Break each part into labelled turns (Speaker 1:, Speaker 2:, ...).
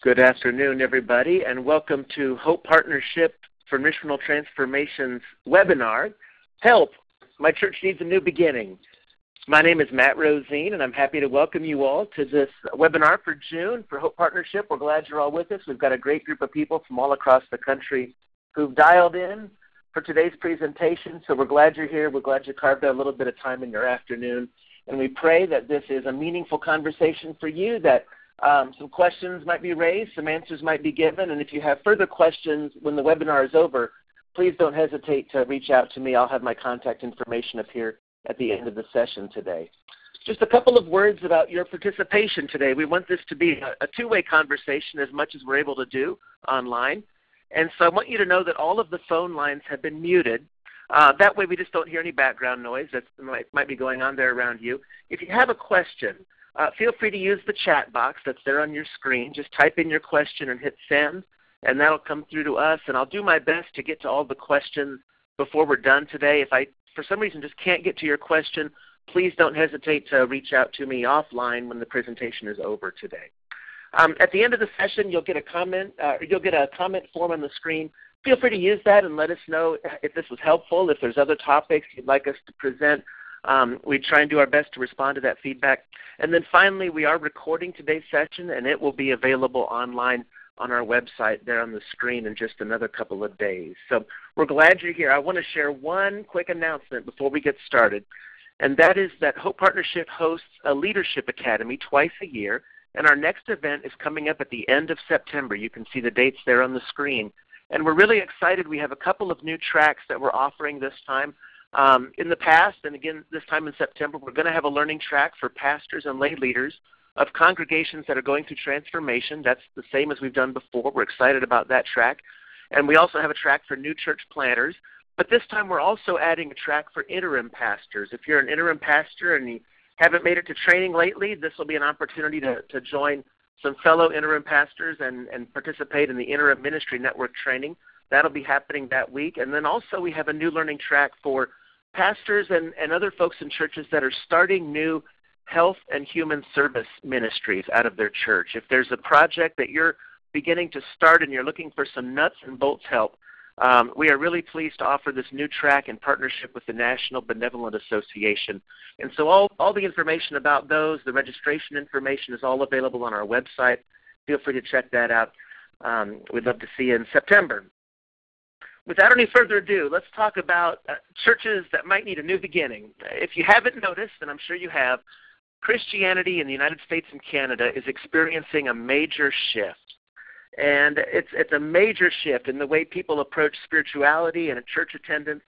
Speaker 1: Good afternoon, everybody, and welcome to Hope Partnership for Missional Transformation's webinar, Help, My Church Needs a New Beginning. My name is Matt Rosine, and I'm happy to welcome you all to this webinar for June for Hope Partnership. We're glad you're all with us. We've got a great group of people from all across the country who've dialed in for today's presentation, so we're glad you're here. We're glad you carved out a little bit of time in your afternoon, and we pray that this is a meaningful conversation for you, that some questions might be raised, some answers might be given, and if you have further questions when the webinar is over, please don't hesitate to reach out to me. I'll have my contact information up here at the end of the session today. Just a couple of words about your participation today. We want this to be a two-way conversation as much as we're able to do online, and so I want you to know that all of the phone lines have been muted. That way we just don't hear any background noise that might be going on there around you. If you have a question, feel free to use the chat box that's there on your screen. Just type in your question and hit send, and that'll come through to us. And I'll do my best to get to all the questions before we're done today. If I, for some reason, just can't get to your question, please don't hesitate to reach out to me offline when the presentation is over today. At the end of the session, you'll get a comment form on the screen. Feel free to use that and let us know if this was helpful, if there's other topics you'd like us to present. We try and do our best to respond to that feedback. And then finally, we are recording today's session, and it will be available online on our website there on the screen in just another couple of days. So we're glad you're here. I want to share one quick announcement before we get started, and that is that Hope Partnership hosts a Leadership Academy twice a year, and our next event is coming up at the end of September. You can see the dates there on the screen. And we're really excited. We have a couple of new tracks that we're offering this time. In the past, and again this time in September, we're going to have a learning track for pastors and lay leaders of congregations that are going through transformation. That's the same as we've done before. We're excited about that track. And we also have a track for new church planters. But this time we're also adding a track for interim pastors. If you're an interim pastor and you haven't made it to training lately, this will be an opportunity to join some fellow interim pastors and participate in the Interim Ministry Network training. That'll be happening that week. And then also we have a new learning track for pastors and other folks in churches that are starting new health and human service ministries out of their church. If there's a project that you're beginning to start and you're looking for some nuts and bolts help, we are really pleased to offer this new track in partnership with the National Benevolent Association. And so all the information about those, the registration information is all available on our website. Feel free to check that out. We'd love to see you in September. Without any further ado, let's talk about churches that might need a new beginning. If you haven't noticed, and I'm sure you have, Christianity in the United States and Canada is experiencing a major shift. And it's a major shift in the way people approach spirituality and church attendance.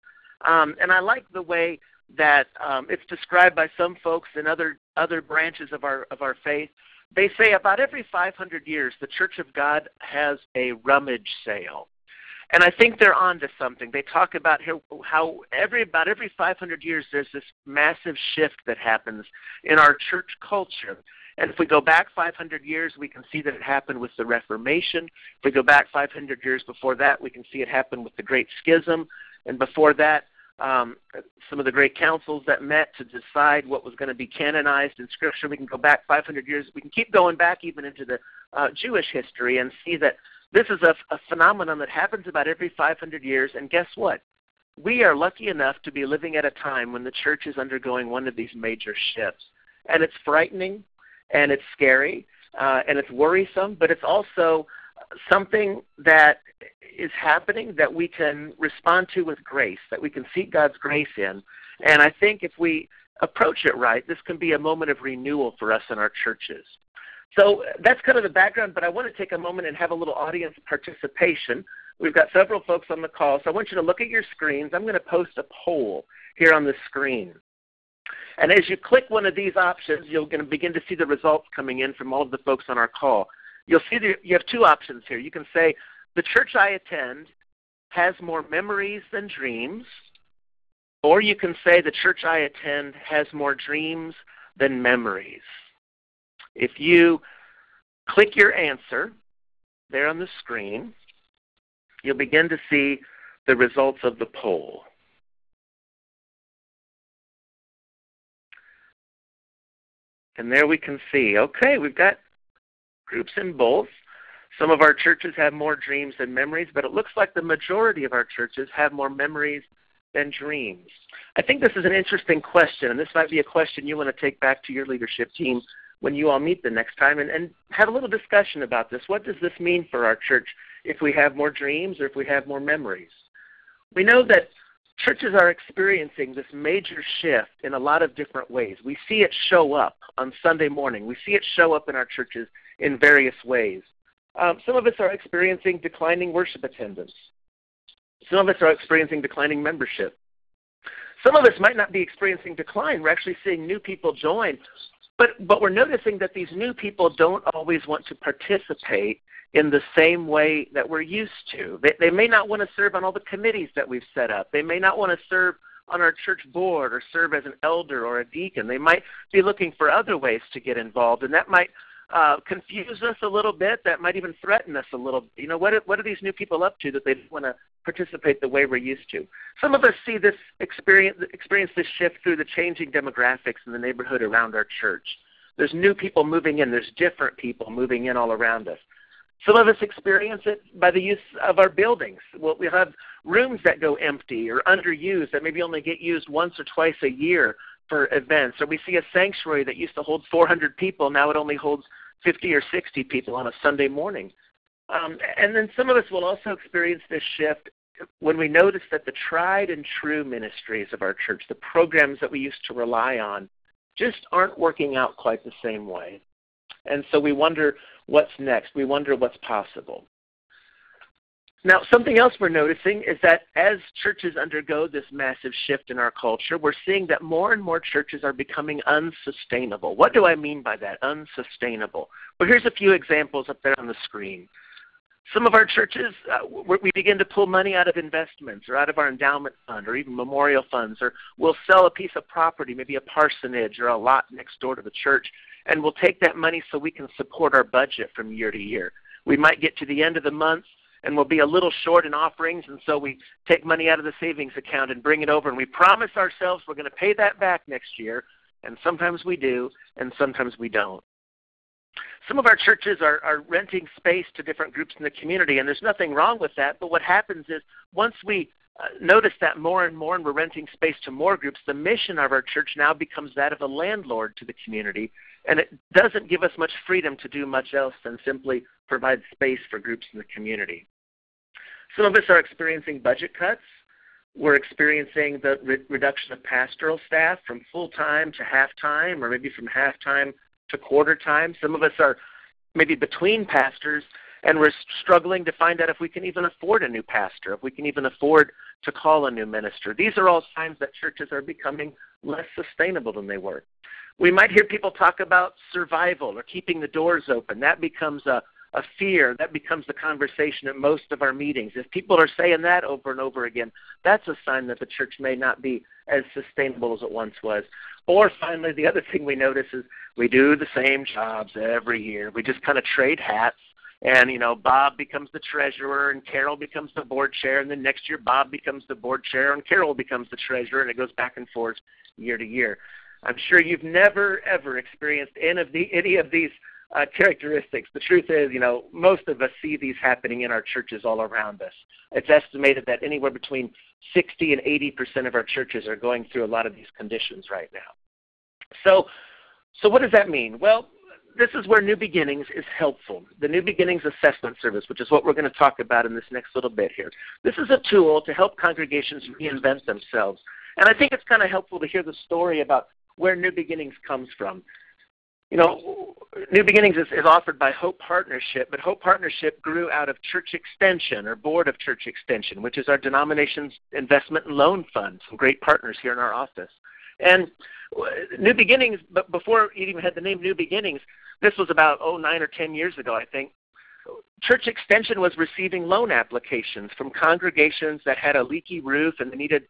Speaker 1: And I like the way that it's described by some folks in other branches of our faith. They say about every 500 years, the Church of God has a rummage sale. And I think they're on to something. They talk about how about every 500 years there's this massive shift that happens in our church culture. And if we go back 500 years, we can see that it happened with the Reformation. If we go back 500 years before that, we can see it happen with the Great Schism. And before that, some of the great councils that met to decide what was going to be canonized in Scripture. We can go back 500 years. We can keep going back even into the Jewish history and see that this is a phenomenon that happens about every 500 years, and guess what? We are lucky enough to be living at a time when the church is undergoing one of these major shifts. And it's frightening, and it's scary, and it's worrisome, but it's also something that is happening that we can respond to with grace, that we can seek God's grace in. And I think if we approach it right, this can be a moment of renewal for us in our churches. So that's kind of the background, but I want to take a moment and have a little audience participation. We've got several folks on the call, so I want you to look at your screens. I'm going to post a poll here on the screen. And as you click one of these options, you're going to begin to see the results coming in from all of the folks on our call. You'll see that you have two options here. You can say, the church I attend has more memories than dreams, or you can say the church I attend has more dreams than memories. If you click your answer there on the screen, you'll begin to see the results of the poll. And there we can see, okay, we've got groups in both. Some of our churches have more dreams than memories, but it looks like the majority of our churches have more memories than dreams. I think this is an interesting question, and this might be a question you want to take back to your leadership team when you all meet the next time and have a little discussion about this. What does this mean for our church if we have more dreams or if we have more memories? We know that churches are experiencing this major shift in a lot of different ways. We see it show up on Sunday morning. We see it show up in our churches in various ways. Some of us are experiencing declining worship attendance. Some of us are experiencing declining membership. Some of us might not be experiencing decline. We're actually seeing new people join. But we're noticing that these new people don't always want to participate in the same way that we're used to. They may not want to serve on all the committees that we've set up. They may not want to serve on our church board or serve as an elder or a deacon. They might be looking for other ways to get involved, and that might confuse us a little bit. That might even threaten us a little. You know, what are these new people up to that they don't want to participate the way we're used to? Some of us see this experience this shift through the changing demographics in the neighborhood around our church. There's new people moving in. There's different people moving in all around us. Some of us experience it by the use of our buildings. We have rooms that go empty or underused that maybe only get used once or twice a year for events. Or we see a sanctuary that used to hold 400 people. Now it only holds 50 or 60 people on a Sunday morning. And then some of us will also experience this shift when we notice that the tried and true ministries of our church, the programs that we used to rely on, just aren't working out quite the same way. And so we wonder what's next. We wonder what's possible. Now, something else we're noticing is that as churches undergo this massive shift in our culture, we're seeing that more and more churches are becoming unsustainable. What do I mean by that, unsustainable? Well, here's a few examples up there on the screen. Some of our churches, we begin to pull money out of investments or out of our endowment fund or even memorial funds, or we'll sell a piece of property, maybe a parsonage or a lot next door to the church, and we'll take that money so we can support our budget from year to year. We might get to the end of the month and we'll be a little short in offerings, and so we take money out of the savings account and bring it over, and we promise ourselves we're going to pay that back next year, and sometimes we do, and sometimes we don't. Some of our churches are renting space to different groups in the community, and there's nothing wrong with that, but what happens is once we notice that more and more and we're renting space to more groups, the mission of our church now becomes that of a landlord to the community, and it doesn't give us much freedom to do much else than simply provide space for groups in the community. Some of us are experiencing budget cuts. We're experiencing the reduction of pastoral staff from full-time to half-time, or maybe from half-time to quarter-time. Some of us are maybe between pastors, and we're struggling to find out if we can even afford a new pastor, if we can even afford to call a new minister. These are all signs that churches are becoming less sustainable than they were. We might hear people talk about survival or keeping the doors open. That becomes a fear. That becomes the conversation at most of our meetings. If people are saying that over and over again, that's a sign that the church may not be as sustainable as it once was. Or finally, the other thing we notice is we do the same jobs every year. We just kind of trade hats. And, Bob becomes the treasurer and Carol becomes the board chair. And then next year, Bob becomes the board chair and Carol becomes the treasurer. And it goes back and forth year to year. I'm sure you've never, ever experienced any of these characteristics. The truth is, most of us see these happening in our churches all around us. It's estimated that anywhere between 60 and 80% of our churches are going through a lot of these conditions right now. So what does that mean? Well, this is where New Beginnings is helpful. The New Beginnings Assessment Service, which is what we're going to talk about in this next little bit here. This is a tool to help congregations reinvent themselves. And I think it's kind of helpful to hear the story about where New Beginnings comes from. New Beginnings is offered by Hope Partnership, but Hope Partnership grew out of Church Extension, or Board of Church Extension, which is our denomination's investment and loan fund, some great partners here in our office. And New Beginnings, but before it even had the name New Beginnings, this was about 9 or 10 years ago, I think. Church Extension was receiving loan applications from congregations that had a leaky roof and they needed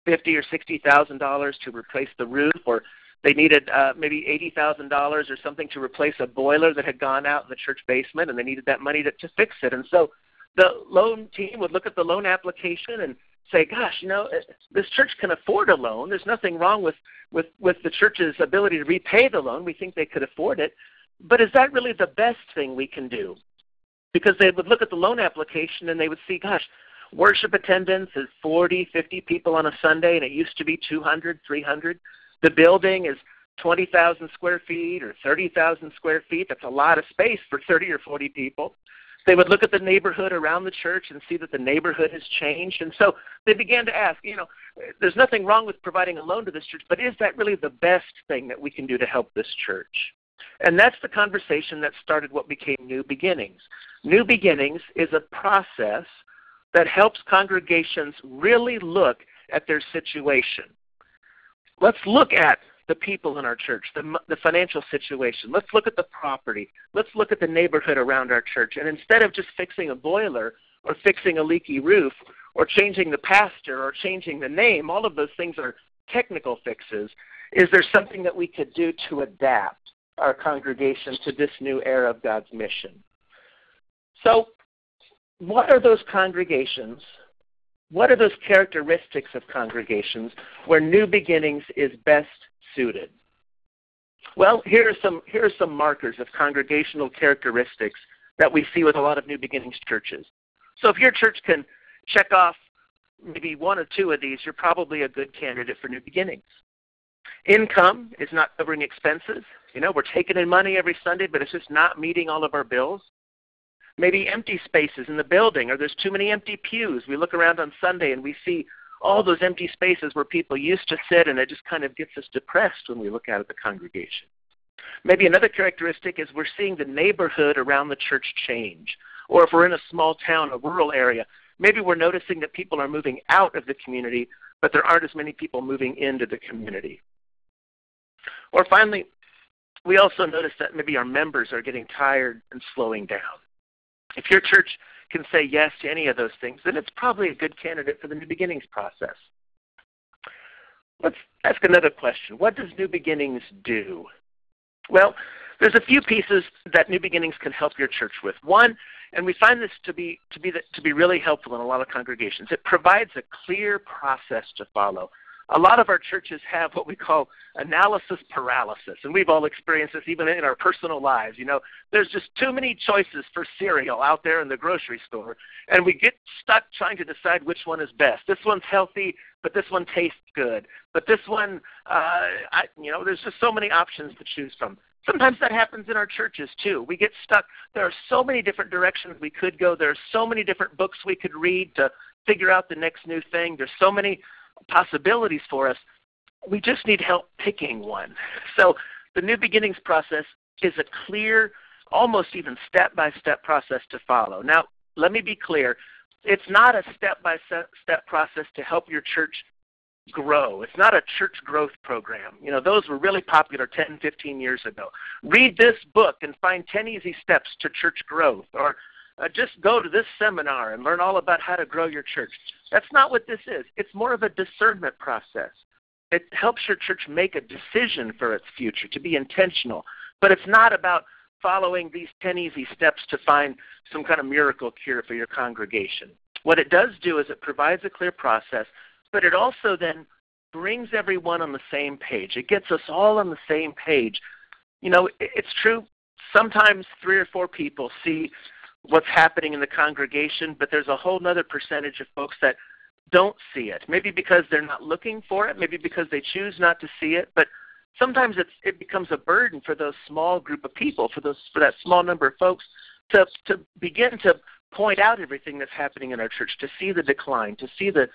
Speaker 1: $50,000 or $60,000 to replace the roof, or they needed maybe $80,000 or something to replace a boiler that had gone out in the church basement, and they needed that money to fix it. And so the loan team would look at the loan application and say, gosh, this church can afford a loan. There's nothing wrong with the church's ability to repay the loan. We think they could afford it. But is that really the best thing we can do? because they would look at the loan application and they would see, gosh, worship attendance is 40, 50 people on a Sunday, and it used to be 200, 300. The building is 20,000 square feet or 30,000 square feet. That's a lot of space for 30 or 40 people. They would look at the neighborhood around the church and see that the neighborhood has changed. And so they began to ask, there's nothing wrong with providing a loan to this church, but is that really the best thing that we can do to help this church? And that's the conversation that started what became New Beginnings. New Beginnings is a process that helps congregations really look at their situation. Let's look at the people in our church, the financial situation. Let's look at the property. Let's look at the neighborhood around our church. And instead of just fixing a boiler or fixing a leaky roof or changing the pastor or changing the name, all of those things are technical fixes. Is there something that we could do to adapt our congregation to this new era of God's mission? So what are those congregations? What are those characteristics of congregations where New Beginnings is best suited? Well, here are some markers of congregational characteristics that we see with a lot of New Beginnings churches. So if your church can check off maybe one or two of these, you're probably a good candidate for New Beginnings. Income is not covering expenses. We're taking in money every Sunday, but it's just not meeting all of our bills. Maybe empty spaces in the building, or there's too many empty pews. We look around on Sunday and we see all those empty spaces where people used to sit, and it just kind of gets us depressed when we look out at the congregation. Maybe another characteristic is we're seeing the neighborhood around the church change. Or if we're in a small town, a rural area, maybe we're noticing that people are moving out of the community, but there aren't as many people moving into the community. Or finally, we also notice that maybe our members are getting tired and slowing down. If your church can say yes to any of those things, then it's probably a good candidate for the New Beginnings process. Let's ask another question. What does New Beginnings do? Well, there's a few pieces that New Beginnings can help your church with. One, and we find this to be really helpful in a lot of congregations, it provides a clear process to follow. A lot of our churches have what we call analysis paralysis, and we've all experienced this even in our personal lives. There's just too many choices for cereal out there in the grocery store, and we get stuck trying to decide which one is best. This one's healthy, but this one tastes good. But this one, there's just so many options to choose from. Sometimes that happens in our churches too. We get stuck. There are so many different directions we could go. There are so many different books we could read to figure out the next new thing. There's so many possibilities for us. We just need help picking one. So the New Beginnings process is a clear, almost even step-by-step process to follow. Now, let me be clear. It's not a step-by-step process to help your church grow. It's not a church growth program. Those were really popular 10, 15 years ago. Read this book and find 10 easy steps to church growth, or just go to this seminar and learn all about how to grow your church. That's not what this is. It's more of a discernment process. It helps your church make a decision for its future, to be intentional. But it's not about following these 10 easy steps to find some kind of miracle cure for your congregation. What it does do is it provides a clear process, but it also then brings everyone on the same page. It gets us all on the same page. It's true, sometimes 3 or 4 people see what's happening in the congregation, but there's a whole other percentage of folks that don't see it. Maybe because they're not looking for it, maybe because they choose not to see it, but sometimes it becomes a burden for those small group of people, for that small number of folks to begin to point out everything that's happening in our church, to see the decline, to see the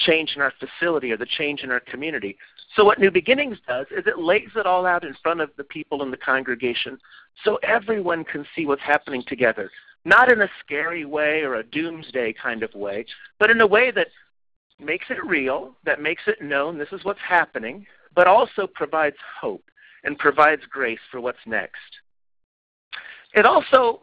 Speaker 1: change in our facility or the change in our community. So what New Beginnings does is it lays it all out in front of the people in the congregation so everyone can see what's happening together. Not in a scary way or a doomsday kind of way, but in a way that makes it real, that makes it known this is what's happening, but also provides hope and provides grace for what's next.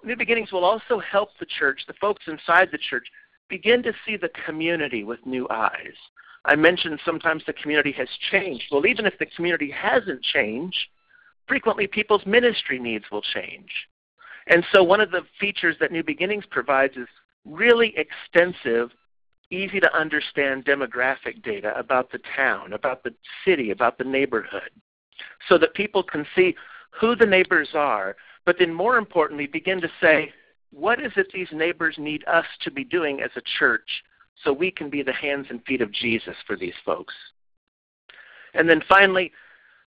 Speaker 1: New Beginnings will also help the church, the folks inside the church, begin to see the community with new eyes. I mentioned sometimes the community has changed. Well, even if the community hasn't changed, frequently people's ministry needs will change. And so one of the features that New Beginnings provides is really extensive, easy to understand demographic data about the town, about the city, about the neighborhood, so that people can see who the neighbors are, but then more importantly begin to say, what is it these neighbors need us to be doing as a church so we can be the hands and feet of Jesus for these folks? And then finally,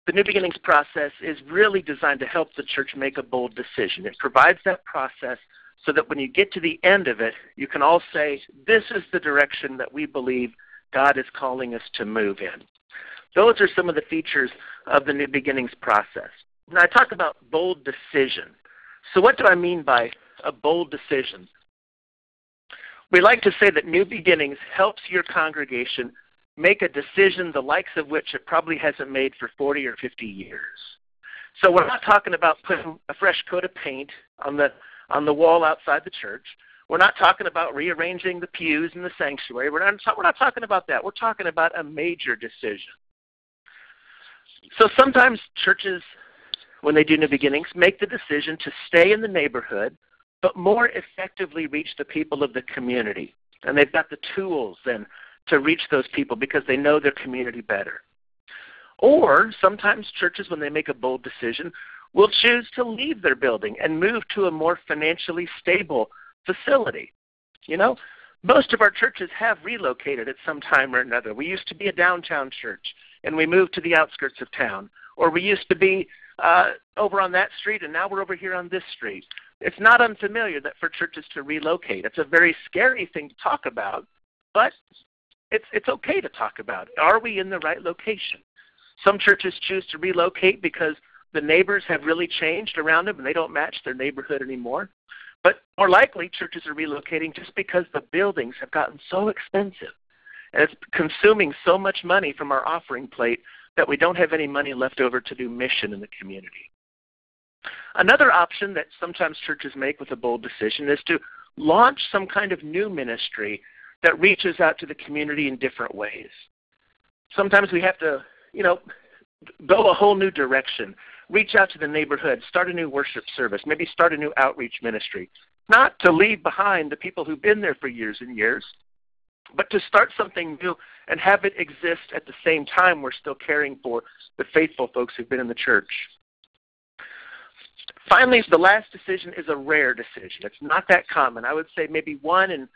Speaker 1: the New Beginnings process is really designed to help the church make a bold decision. It provides that process so that when you get to the end of it, you can all say, this is the direction that we believe God is calling us to move in. Those are some of the features of the New Beginnings process. Now, I talk about bold decision. So what do I mean by a bold decision? We like to say that New Beginnings helps your congregation make a decision the likes of which it probably hasn't made for 40 or 50 years. So we're not talking about putting a fresh coat of paint on the wall outside the church. We're not talking about rearranging the pews in the sanctuary. We're not talking about that. We're talking about a major decision. So sometimes churches, when they do New Beginnings, make the decision to stay in the neighborhood, but more effectively reach the people of the community. And they've got the tools then to reach those people because they know their community better. Or sometimes churches, when they make a bold decision, will choose to leave their building and move to a more financially stable facility. You know, most of our churches have relocated at some time or another. We used to be a downtown church, and we moved to the outskirts of town. Or we used to be over on that street, and now we're over here on this street. It's not unfamiliar that for churches to relocate. It's a very scary thing to talk about, but it's okay to talk about. Are we in the right location? Some churches choose to relocate because the neighbors have really changed around them and they don't match their neighborhood anymore. But more likely, churches are relocating just because the buildings have gotten so expensive and it's consuming so much money from our offering plate that we don't have any money left over to do mission in the community. Another option that sometimes churches make with a bold decision is to launch some kind of new ministry that reaches out to the community in different ways. Sometimes we have to, go a whole new direction, reach out to the neighborhood, start a new worship service, maybe start a new outreach ministry. Not to leave behind the people who've been there for years and years, but to start something new and have it exist at the same time we're still caring for the faithful folks who've been in the church. Finally, the last decision is a rare decision. It's not that common. I would say maybe 1 in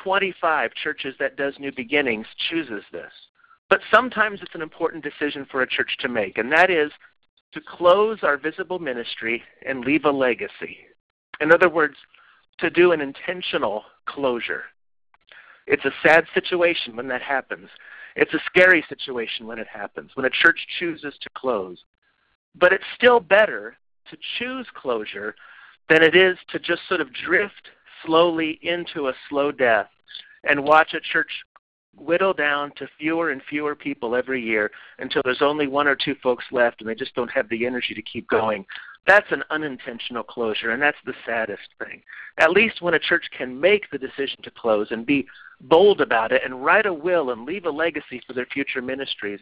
Speaker 1: 25 churches that does New Beginnings chooses this. But sometimes it's an important decision for a church to make, and that is to close our visible ministry and leave a legacy. In other words, to do an intentional closure. It's a sad situation when that happens. It's a scary situation when it happens, when a church chooses to close. But it's still better to choose closure than it is to just sort of drift slowly into a slow death and watch a church whittle down to fewer and fewer people every year until there's only 1 or 2 folks left and they just don't have the energy to keep going. That's an unintentional closure, and that's the saddest thing. At least when a church can make the decision to close and be bold about it and write a will and leave a legacy for their future ministries,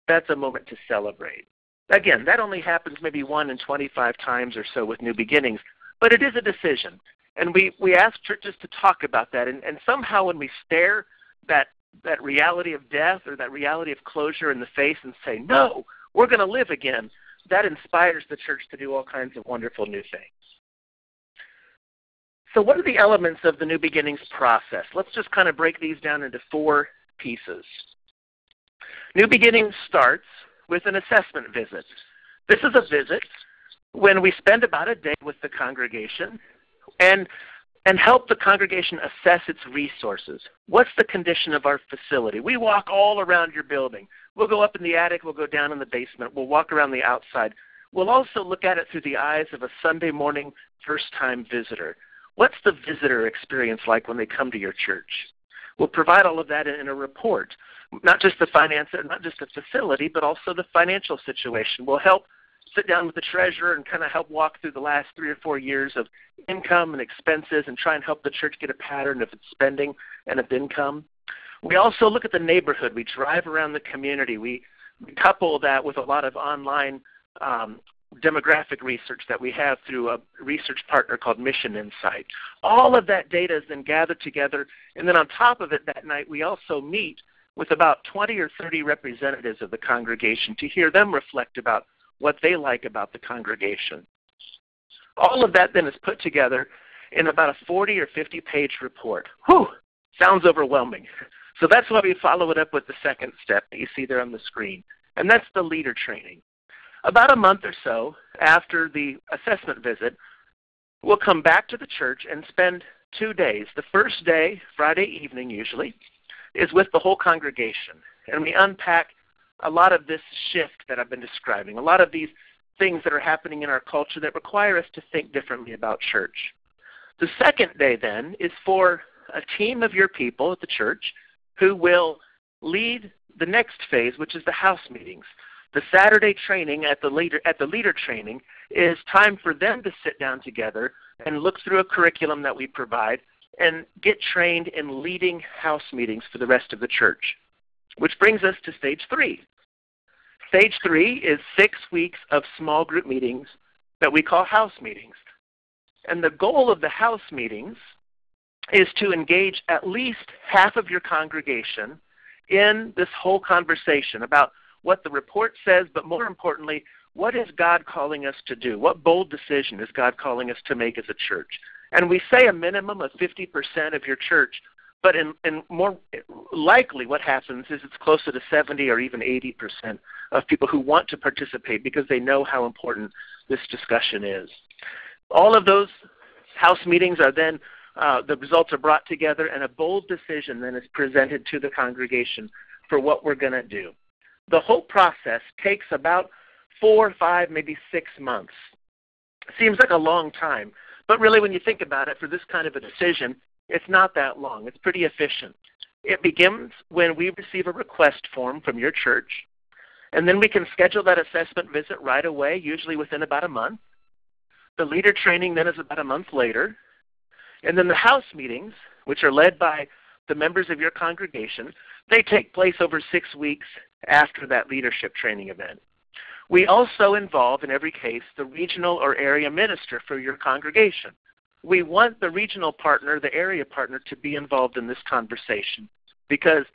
Speaker 1: that's a moment to celebrate. Again, that only happens maybe 1 in 25 times or so with New Beginnings, but it is a decision. And we ask churches to talk about that, and somehow when we stare that reality of death or that reality of closure in the face and say, no, we're going to live again, that inspires the church to do all kinds of wonderful new things. So what are the elements of the New Beginnings process? Let's just kind of break these down into 4 pieces. New Beginnings starts with an assessment visit. This is a visit when we spend about a day with the congregation and help the congregation assess its resources. What's the condition of our facility? We walk all around your building. We'll go up in the attic. We'll go down in the basement. We'll walk around the outside. We'll also look at it through the eyes of a Sunday morning first-time visitor. What's the visitor experience like when they come to your church? We'll provide all of that in a report, not just the finance, not just the facility, but also the financial situation. We'll help sit down with the treasurer and kind of help walk through the last 3 or 4 years of income and expenses and try and help the church get a pattern of its spending and its income. We also look at the neighborhood. We drive around the community. We couple that with a lot of online demographic research that we have through a research partner called Mission Insight. All of that data is then gathered together, and then on top of it that night we also meet with about 20 or 30 representatives of the congregation to hear them reflect about what they like about the congregation. All of that then is put together, in about a 40 or 50-page report. Whew, sounds overwhelming. So that's why we follow it up with the second step that you see there on the screen, and that's the leader training. About a month or so after the assessment visit, we'll come back to the church and spend 2 days. The first day, Friday evening usually, is with the whole congregation, and we unpack a lot of this shift that I've been describing, a lot of these things that are happening in our culture that require us to think differently about church. The second day then is for a team of your people at the church who will lead the next phase, which is the house meetings. The Saturday training at the leader training is time for them to sit down together and look through a curriculum that we provide and get trained in leading house meetings for the rest of the church, which brings us to stage 3. Stage 3 is 6 weeks of small group meetings that we call house meetings. And the goal of the house meetings is to engage at least half of your congregation in this whole conversation about what the report says, but more importantly, what is God calling us to do? What bold decision is God calling us to make as a church? And we say a minimum of 50% of your church, but in more likely what happens is it's closer to 70 or even 80% of people who want to participate because they know how important this discussion is. All of those house meetings are then, the results are brought together, and a bold decision then is presented to the congregation for what we're going to do. The whole process takes about 4, 5, maybe 6 months. Seems like a long time, but really when you think about it, for this kind of a decision, it's not that long. It's pretty efficient. It begins when we receive a request form from your church, and then we can schedule that assessment visit right away, usually within about a month. The leader training then is about a month later. And then the house meetings, which are led by the members of your congregation, they take place over 6 weeks after that leadership training event. We also involve, in every case, the regional or area minister for your congregation. We want the regional partner, the area partner, to be involved in this conversation because,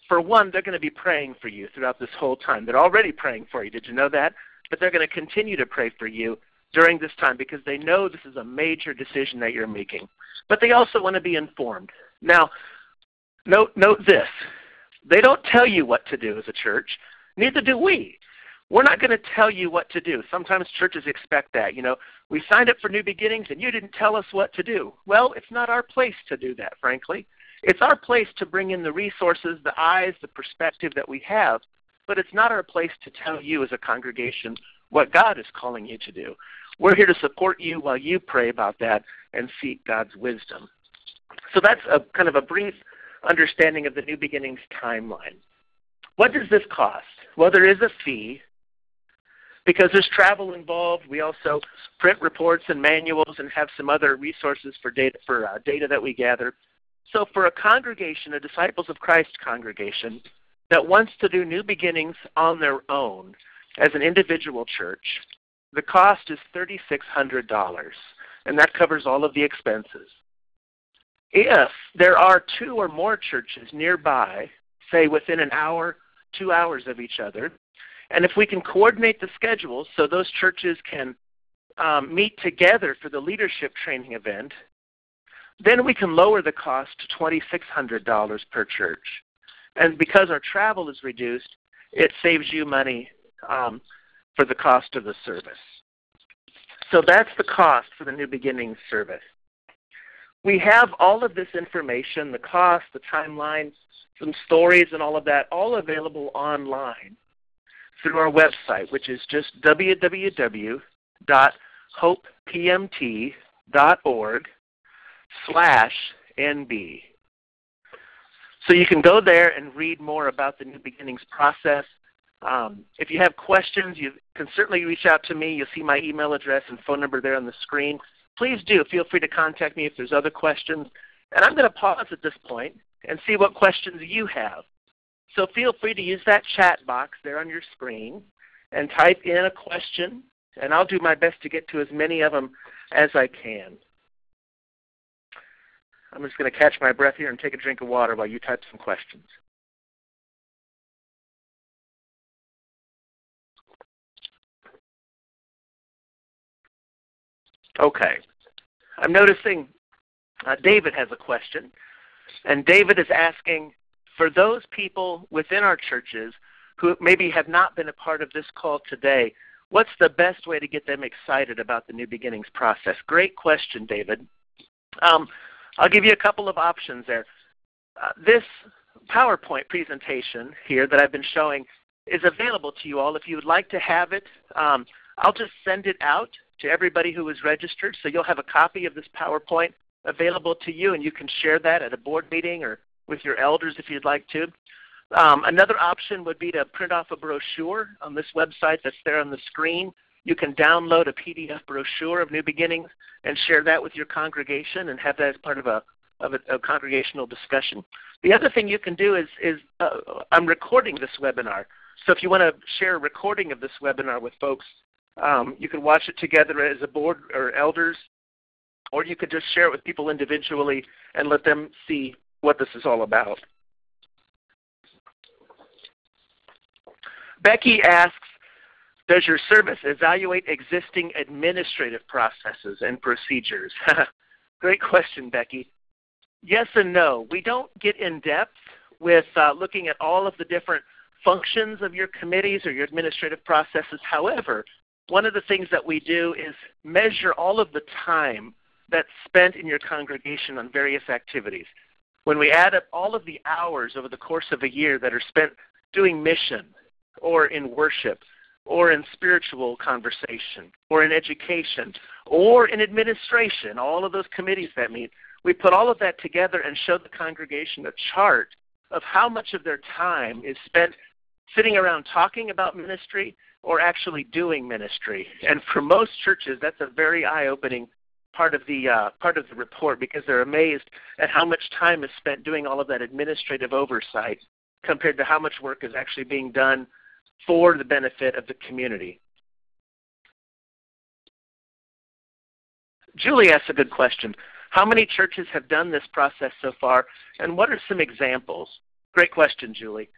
Speaker 1: for one, they're going to be praying for you throughout this whole time. They're already praying for you. Did you know that? But they're going to continue to pray for you during this time because they know this is a major decision that you're making. But they also want to be informed. Now, note this. They don't tell you what to do as a church. Neither do we. We're not going to tell you what to do. Sometimes churches expect that. You know, we signed up for New Beginnings and you didn't tell us what to do. Well, it's not our place to do that, frankly. It's our place to bring in the resources, the eyes, the perspective that we have, but it's not our place to tell you as a congregation what God is calling you to do. We're here to support you while you pray about that and seek God's wisdom. So that's a kind of a brief understanding of the New Beginnings timeline. What does this cost? Well, there is a fee because there's travel involved. We also print reports and manuals and have some other resources for data that we gather. So for a congregation, a Disciples of Christ congregation that wants to do New Beginnings on their own as an individual church, the cost is $3,600, and that covers all of the expenses. If there are 2 or more churches nearby, say within an hour, 2 hours of each other, and if we can coordinate the schedules so those churches can meet together for the leadership training event, then we can lower the cost to $2,600 per church. And because our travel is reduced, it saves you money for the cost of the service. So that's the cost for the New Beginnings service. We have all of this information, the cost, the timeline, some stories and all of that, all available online through our website, which is just www.hopepmt.org/NB. So you can go there and read more about the New Beginnings process. If you have questions, you can certainly reach out to me. You'll see my email address and phone number there on the screen. Please do. Feel free to contact me if there's other questions. And I'm going to pause at this point and see what questions you have. So feel free to use that chat box there on your screen and type in a question, and I'll do my best to get to as many of them as I can. I'm just going to catch my breath here and take a drink of water while you type some questions. Okay. I'm noticing David has a question, and David is asking, for those people within our churches who maybe have not been a part of this call today, what's the best way to get them excited about the New Beginnings process? Great question, David. I'll give you a couple of options there. This PowerPoint presentation here that I've been showing is available to you all. If you would like to have it, I'll just send it out to everybody who is registered, so you'll have a copy of this PowerPoint available to you, and you can share that at a board meeting or with your elders if you'd like to. Another option would be to print off a brochure on this website that's there on the screen. You can download a PDF brochure of New Beginnings and share that with your congregation and have that as part of a congregational discussion. The other thing you can do is I'm recording this webinar. So if you want to share a recording of this webinar with folks, you can watch it together as a board or elders, or you could just share it with people individually and let them see what this is all about. Becky asks, does your service evaluate existing administrative processes and procedures? Great question, Becky. Yes and no. We don't get in depth with looking at all of the different functions of your committees or your administrative processes. However, one of the things that we do is measure all of the time that's spent in your congregation on various activities. When we add up all of the hours over the course of a year that are spent doing mission or in worship or in spiritual conversation or in education or in administration, all of those committees that meet, we put all of that together and show the congregation a chart of how much of their time is spent sitting around talking about ministry or actually doing ministry. And for most churches, that's a very eye-opening part of the report, because they're amazed at how much time is spent doing all of that administrative oversight compared to how much work is actually being done for the benefit of the community. Julie asks a good question. How many churches have done this process so far, and what are some examples? Great question, Julie.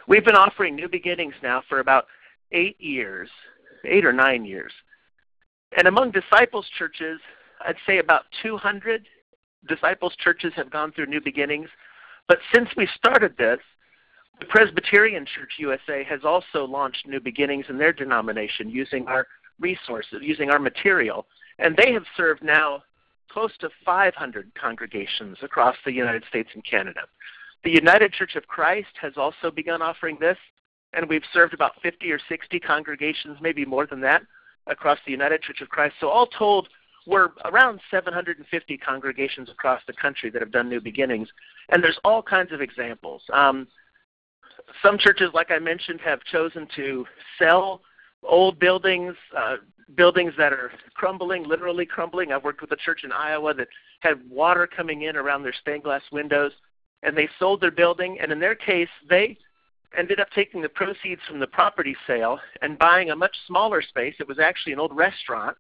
Speaker 1: We've been offering New Beginnings now for about 8 or 9 years. And among disciples churches, I'd say about 200 disciples churches have gone through New Beginnings. But since we started this, the Presbyterian Church USA has also launched New Beginnings in their denomination using our resources, using our material. And they have served now close to 500 congregations across the United States and Canada. The United Church of Christ has also begun offering this, and we've served about 50 or 60 congregations, maybe more than that, across the United Church of Christ. So all told, we're around 750 congregations across the country that have done New Beginnings, and there's all kinds of examples. Some churches, like I mentioned, have chosen to sell old buildings, buildings that are crumbling, literally crumbling. I've worked with a church in Iowa that had water coming in around their stained glass windows, and they sold their building, and in their case, they ended up taking the proceeds from the property sale and buying a much smaller space. It was actually an old restaurant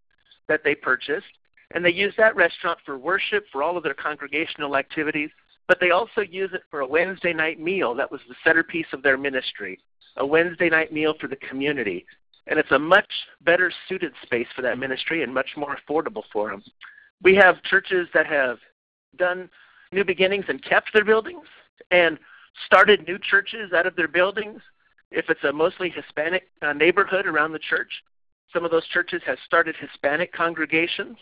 Speaker 1: that they purchased, and they used that restaurant for worship, for all of their congregational activities, but they also use it for a Wednesday night meal. That was the centerpiece of their ministry, a Wednesday night meal for the community. And it's a much better suited space for that ministry and much more affordable for them. We have churches that have done New Beginnings and kept their buildings and started new churches out of their buildings. If it's a mostly Hispanic neighborhood around the church, some of those churches have started Hispanic congregations,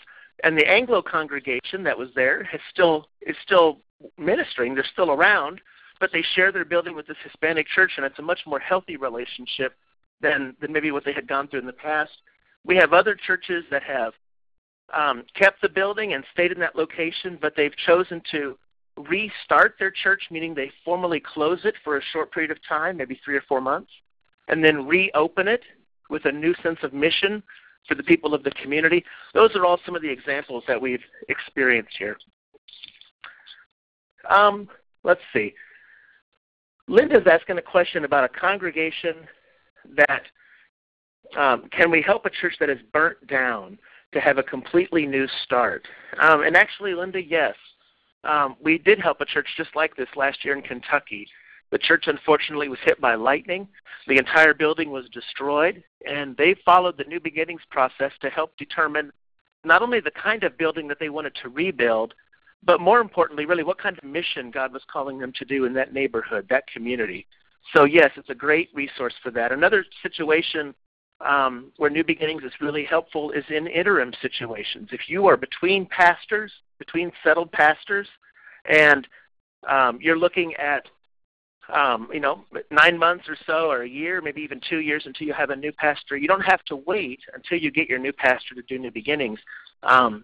Speaker 1: and the Anglo congregation that was there is still ministering. They're still around, but they share their building with this Hispanic church, and it's a much more healthy relationship than maybe what they had gone through in the past. We have other churches that have kept the building and stayed in that location, but they've chosen to restart their church, meaning they formally close it for a short period of time, maybe 3 or 4 months, and then reopen it with a new sense of mission for the people of the community. Those are all some of the examples that we've experienced here. Let's see. Linda's asking a question about a congregation that can we help a church that is burnt down to have a completely new start? And actually, Linda, yes. We did help a church just like this last year in Kentucky. The church, unfortunately, was hit by lightning. The entire building was destroyed, and they followed the New Beginnings process to help determine not only the kind of building that they wanted to rebuild, but more importantly, really what kind of mission God was calling them to do in that neighborhood, that community. So yes, it's a great resource for that. Another situation where New Beginnings is really helpful is in interim situations. If you are between pastors, between settled pastors, and you're looking at 9 months or so, or a year, maybe even 2 years until you have a new pastor, you don't have to wait until you get your new pastor to do New Beginnings.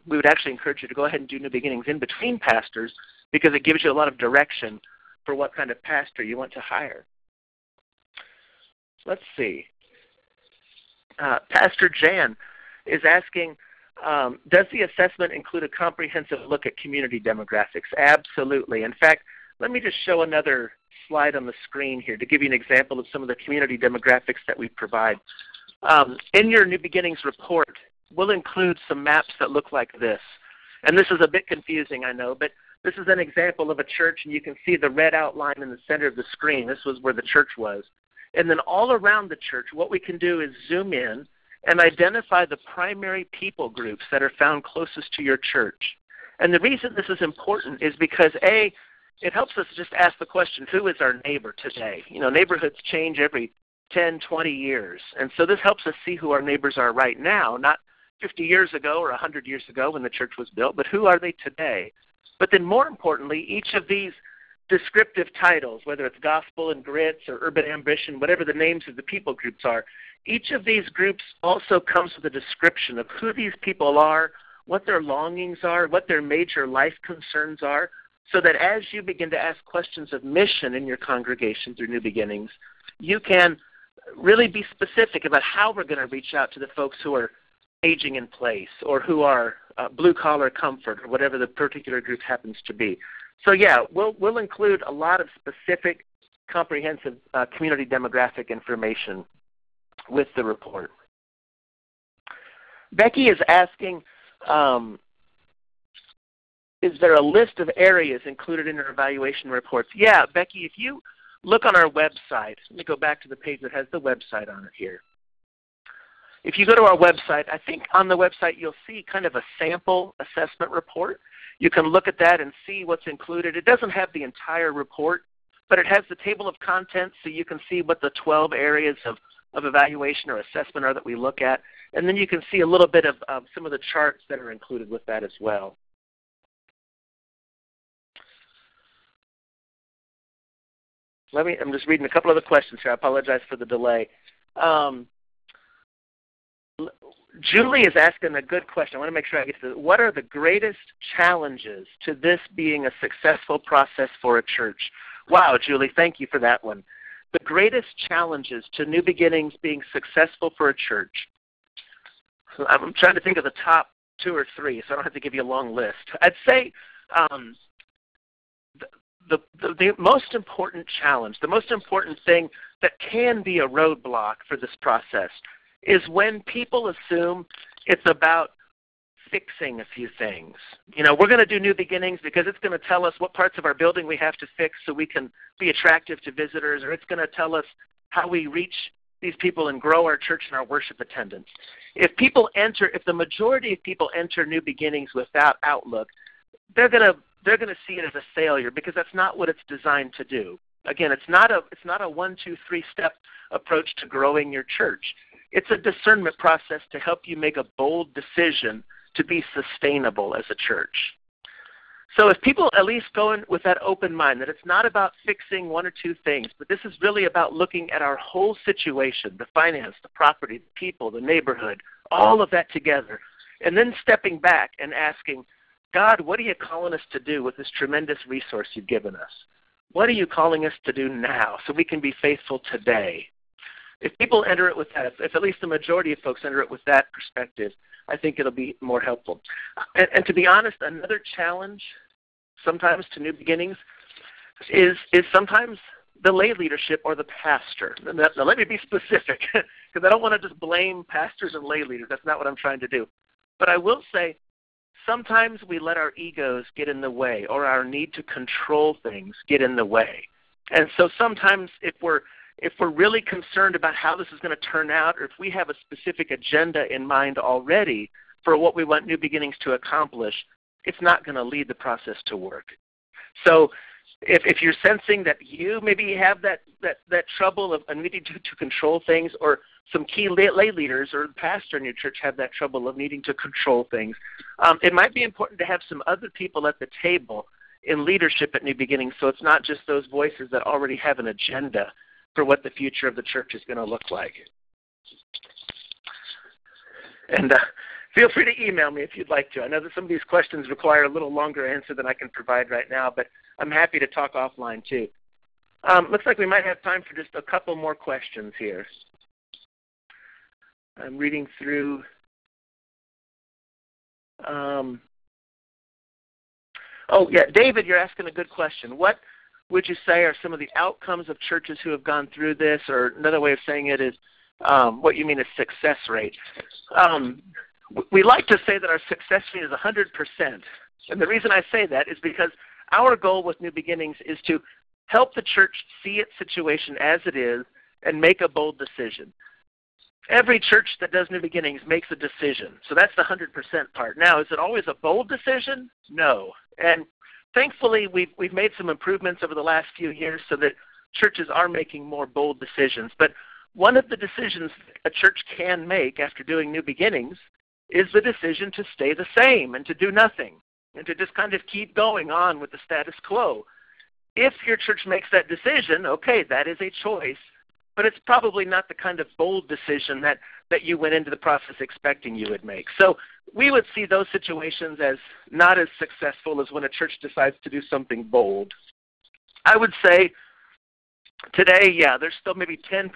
Speaker 1: We would actually encourage you to go ahead and do New Beginnings in between pastors because it gives you a lot of direction for what kind of pastor you want to hire. Let's see. Pastor Jan is asking, does the assessment include a comprehensive look at community demographics? Absolutely. In fact, let me just show another slide on the screen here to give you an example of some of the community demographics that we provide. In your New Beginnings report, we'll include some maps that look like this. And this is a bit confusing, I know, but this is an example of a church, and you can see the red outline in the center of the screen. This was where the church was. And then all around the church, what we can do is zoom in and identify the primary people groups that are found closest to your church. And the reason this is important is because, A, it helps us just ask the question, who is our neighbor today? Neighborhoods change every 10, 20 years. And so this helps us see who our neighbors are right now, not 50 years ago or 100 years ago when the church was built, but who are they today? But then more importantly, each of these descriptive titles, whether it's Gospel and Grits or Urban Ambition, whatever the names of the people groups are, each of these groups also comes with a description of who these people are, what their longings are, what their major life concerns are, so that as you begin to ask questions of mission in your congregation through New Beginnings, you can really be specific about how we're going to reach out to the folks who are aging in place or who are blue-collar comfort or whatever the particular group happens to be. So yeah, we'll include a lot of specific, comprehensive community demographic information with the report. Becky is asking, is there a list of areas included in your evaluation reports? Yeah, Becky, if you look on our website, let me go back to the page that has the website on it here. If you go to our website, I think on the website you'll see kind of a sample assessment report. You can look at that and see what's included. It doesn't have the entire report, but it has the table of contents so you can see what the 12 areas of evaluation or assessment are that we look at. And then you can see a little bit of some of the charts that are included with that as well. I'm just reading a couple of the questions here. I apologize for the delay. Julie is asking a good question. I want to make sure I get to it. What are the greatest challenges to this being a successful process for a church? Wow, Julie, thank you for that one. The greatest challenges to New Beginnings being successful for a church. So I'm trying to think of the top 2 or 3, so I don't have to give you a long list. I'd say the most important challenge, the most important thing that can be a roadblock for this process is when people assume it's about fixing a few things. We're going to do New Beginnings because it's going to tell us what parts of our building we have to fix so we can be attractive to visitors, or it's going to tell us how we reach these people and grow our church and our worship attendance. If the majority of people enter New Beginnings without outlook, they're going to see it as a failure because that's not what it's designed to do. Again, it's not a 1, 2, 3 step approach to growing your church. It's a discernment process to help you make a bold decision to be sustainable as a church. So if people at least go in with that open mind, that it's not about fixing 1 or 2 things, but this is really about looking at our whole situation, the finance, the property, the people, the neighborhood, all of that together, and then stepping back and asking, God, what are you calling us to do with this tremendous resource you've given us? What are you calling us to do now so we can be faithful today? If people enter it with that, if at least the majority of folks enter it with that perspective, I think it'll be more helpful. And to be honest, another challenge sometimes to New Beginnings is sometimes the lay leadership or the pastor. Now let me be specific, because I don't want to just blame pastors and lay leaders. That's not what I'm trying to do. But I will say sometimes we let our egos get in the way or our need to control things get in the way. And so sometimes if we're really concerned about how this is going to turn out, or if we have a specific agenda in mind already, for what we want New Beginnings to accomplish, it's not going to lead the process to work. So if you're sensing that you maybe have that trouble of needing to control things, or some key lay leaders or the pastor in your church have that trouble of needing to control things, it might be important to have some other people at the table in leadership at New Beginnings, so it's not just those voices that already have an agenda for what the future of the church is going to look like. And feel free to email me if you'd like to. I know that some of these questions require a little longer answer than I can provide right now, but I'm happy to talk offline too. Looks like we might have time for just a couple more questions here. I'm reading through. Oh, yeah, David, you're asking a good question. What would you say are some of the outcomes of churches who have gone through this? Or another way of saying it is what you mean is success rate. We like to say that our success rate is 100%. And the reason I say that is because our goal with New Beginnings is to help the church see its situation as it is and make a bold decision. Every church that does New Beginnings makes a decision. So that's the 100% part. Now, is it always a bold decision? No. And thankfully, we've made some improvements over the last few years so that churches are making more bold decisions. But one of the decisions a church can make after doing New Beginnings is the decision to stay the same and to do nothing and to just kind of keep going on with the status quo. If your church makes that decision, okay, that is a choice, but it's probably not the kind of bold decision that you went into the process expecting you would make. So we would see those situations as not as successful as when a church decides to do something bold. I would say today, yeah, there's still maybe 10%,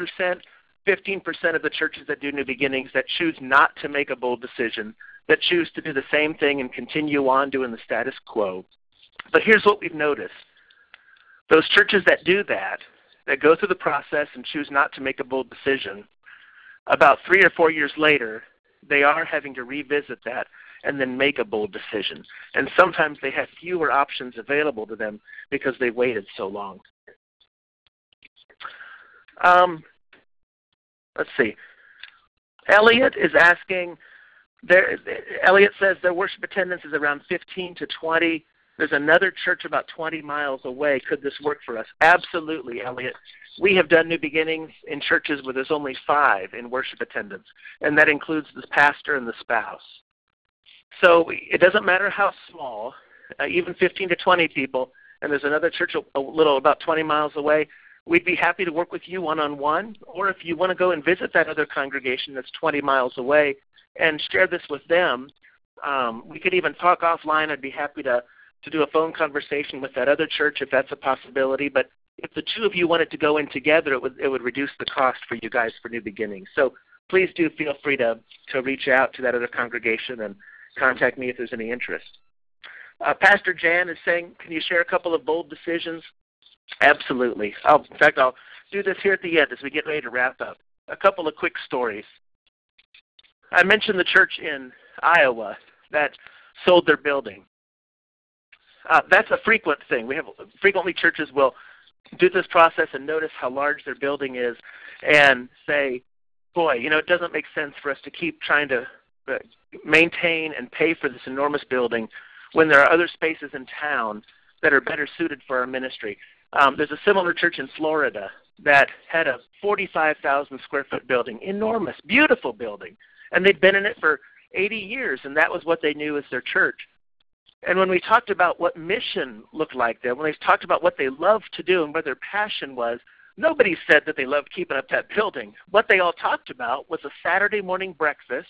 Speaker 1: 15% of the churches that do New Beginnings that choose not to make a bold decision, that choose to do the same thing and continue on doing the status quo. But here's what we've noticed. Those churches that do that go through the process and choose not to make a bold decision, about 3 or 4 years later, they are having to revisit that and then make a bold decision. And sometimes they have fewer options available to them because they waited so long. Let's see. Elliot is asking, Elliot says their worship attendance is around 15 to 20. There's another church about 20 miles away. Could this work for us? Absolutely, Elliot. We have done New Beginnings in churches where there's only 5 in worship attendance, and that includes the pastor and the spouse. So it doesn't matter how small, even 15 to 20 people, and there's another church a little about 20 miles away, we'd be happy to work with you one-on-one, or if you want to go and visit that other congregation that's 20 miles away and share this with them, we could even talk offline. I'd be happy to do a phone conversation with that other church if that's a possibility. But if the two of you wanted to go in together, it would reduce the cost for you guys for New Beginnings. So please do feel free to reach out to that other congregation and contact me if there's any interest. Pastor Jan is saying, can you share a couple of bold decisions? Absolutely. In fact, I'll do this here at the end as we get ready to wrap up. A couple of quick stories. I mentioned the church in Iowa that sold their building. That's a frequent thing. Frequently churches will do this process and notice how large their building is and say, boy, it doesn't make sense for us to keep trying to maintain and pay for this enormous building when there are other spaces in town that are better suited for our ministry. There's a similar church in Florida that had a 45,000 square foot building, enormous, beautiful building, and they'd been in it for 80 years, and that was what they knew as their church. And when we talked about what mission looked like there, when they talked about what they loved to do and what their passion was, nobody said that they loved keeping up that building. What they all talked about was a Saturday morning breakfast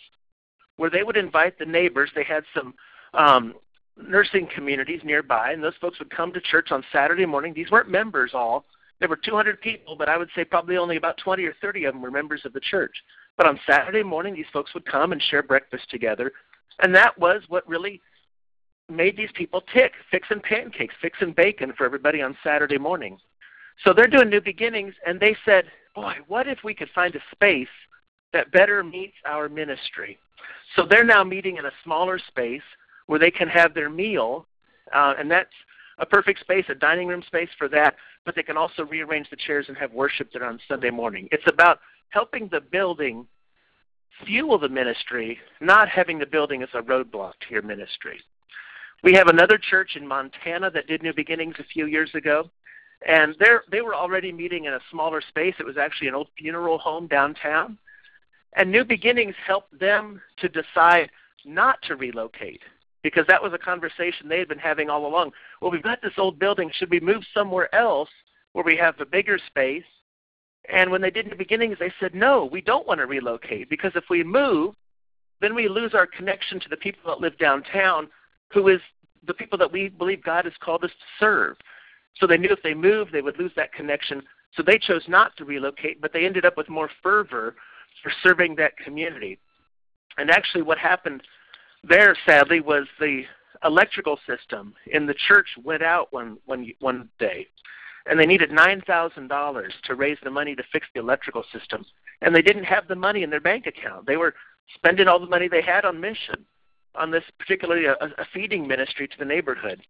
Speaker 1: where they would invite the neighbors. They had some nursing communities nearby, and those folks would come to church on Saturday morning. These weren't members all. There were 200 people, but I would say probably only about 20 or 30 of them were members of the church. But on Saturday morning, these folks would come and share breakfast together, and that was what really made these people tick, fixing pancakes, fixing bacon for everybody on Saturday morning. So they're doing New Beginnings, and they said, boy, what if we could find a space that better meets our ministry? So they're now meeting in a smaller space where they can have their meal, and that's a perfect space, a dining room space for that, but they can also rearrange the chairs and have worship there on Sunday morning. It's about helping the building fuel the ministry, not having the building as a roadblock to your ministry. We have another church in Montana that did New Beginnings a few years ago, and they were already meeting in a smaller space. It was actually an old funeral home downtown. And New Beginnings helped them to decide not to relocate, because that was a conversation they had been having all along. Well, we've got this old building. Should we move somewhere else where we have a bigger space? And when they did New Beginnings, they said, no, we don't want to relocate, because if we move, then we lose our connection to the people that live downtown, who is the people that we believe God has called us to serve. So they knew if they moved, they would lose that connection. So they chose not to relocate, but they ended up with more fervor for serving that community. And actually what happened there, sadly, was the electrical system in the church went out one day. And they needed $9,000 to raise the money to fix the electrical system. And they didn't have the money in their bank account. They were spending all the money they had on mission, on this particularly a feeding ministry to the neighborhood.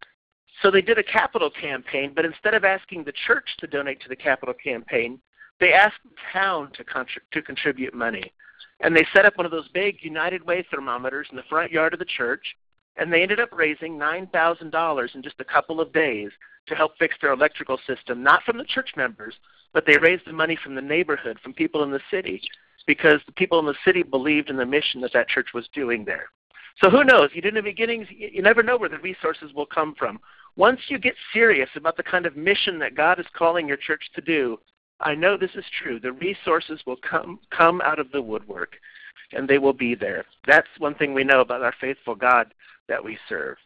Speaker 1: So they did a capital campaign, but instead of asking the church to donate to the capital campaign, they asked the town to contribute money. And they set up one of those big United Way thermometers in the front yard of the church, and they ended up raising $9,000 in just a couple of days to help fix their electrical system, not from the church members, but they raised the money from the neighborhood, from people in the city, because the people in the city believed in the mission that church was doing there. So who knows? You do New Beginnings, you never know where the resources will come from. Once you get serious about the kind of mission that God is calling your church to do, I know this is true. The resources will come out of the woodwork, and they will be there. That's one thing we know about our faithful God that we serve.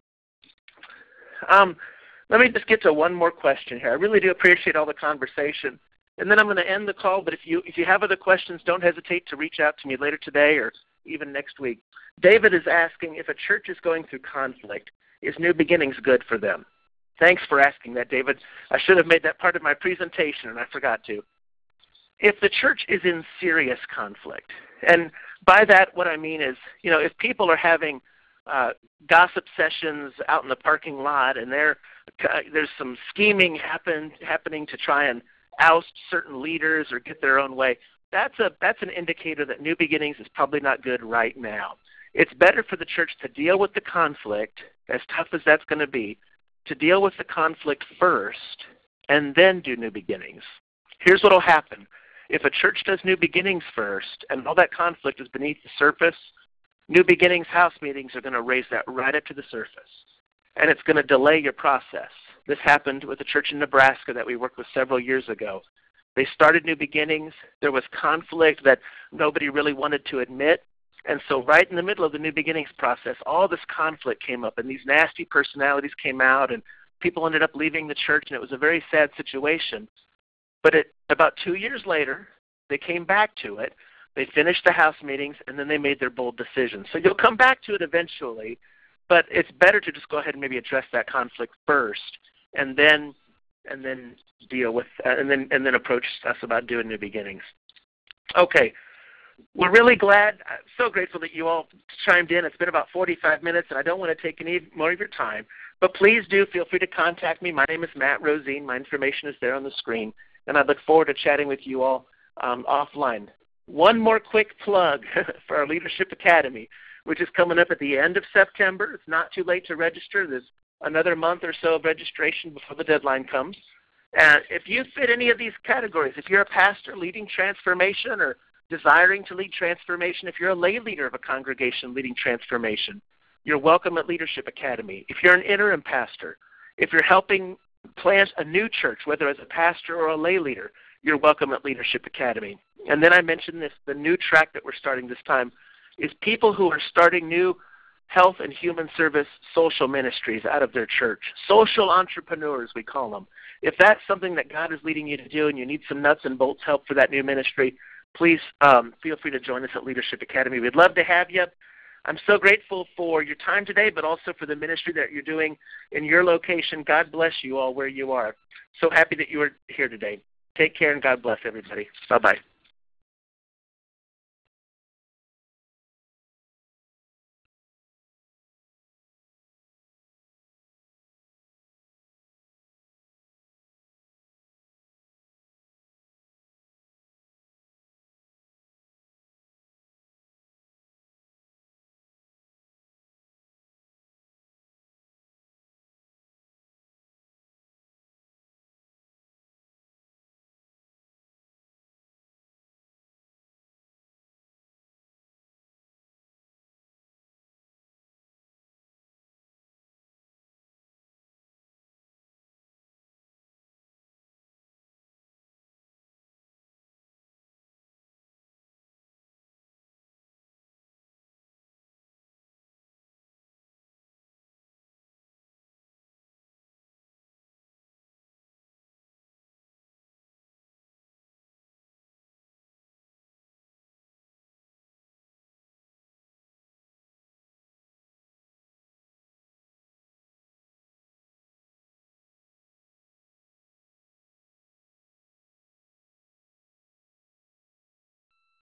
Speaker 1: Let me just get to one more question here. I really do appreciate all the conversation. And then I'm going to end the call, but if you have other questions, don't hesitate to reach out to me later today or even next week. David is asking, if a church is going through conflict, is New Beginnings good for them? Thanks for asking that, David. I should have made that part of my presentation, and I forgot to. If the church is in serious conflict, and by that what I mean is, if people are having gossip sessions out in the parking lot, and there's some scheming happening to try and oust certain leaders or get their own way, that's an indicator that New Beginnings is probably not good right now. It's better for the church to deal with the conflict, as tough as that's going to be, to deal with the conflict first and then do New Beginnings. Here's what will happen. If a church does New Beginnings first and all that conflict is beneath the surface, New Beginnings house meetings are going to raise that right up to the surface, and it's going to delay your process. This happened with a church in Nebraska that we worked with several years ago. They started New Beginnings. There was conflict that nobody really wanted to admit. And so right in the middle of the New Beginnings process, all this conflict came up, and these nasty personalities came out, and people ended up leaving the church, and it was a very sad situation. But about 2 years later, they came back to it. They finished the house meetings, and then they made their bold decisions. So you'll come back to it eventually, but it's better to just go ahead and maybe address that conflict first, and then deal with, and then approach us about doing New Beginnings. Okay. We're really glad, so grateful that you all chimed in. It's been about 45 minutes, and I don't want to take any more of your time. But please do feel free to contact me. My name is Matt Rosine. My information is there on the screen, and I look forward to chatting with you all offline. One more quick plug for our Leadership Academy, which is coming up at the end of September. It's not too late to register. There's another month or so of registration before the deadline comes. And if you fit any of these categories, if you're a pastor leading transformation or desiring to lead transformation, if you're a lay leader of a congregation leading transformation, you're welcome at Leadership Academy. If you're an interim pastor, if you're helping plant a new church, whether as a pastor or a lay leader, you're welcome at Leadership Academy. And then I mentioned this, the new track that we're starting this time is people who are starting new health and human service social ministries out of their church. Social entrepreneurs, we call them. If that's something that God is leading you to do and you need some nuts and bolts help for that new ministry, please feel free to join us at Leadership Academy. We'd love to have you. I'm so grateful for your time today, but also for the ministry that you're doing in your location. God bless you all where you are. So happy that you are here today. Take care, and God bless everybody. Bye-bye.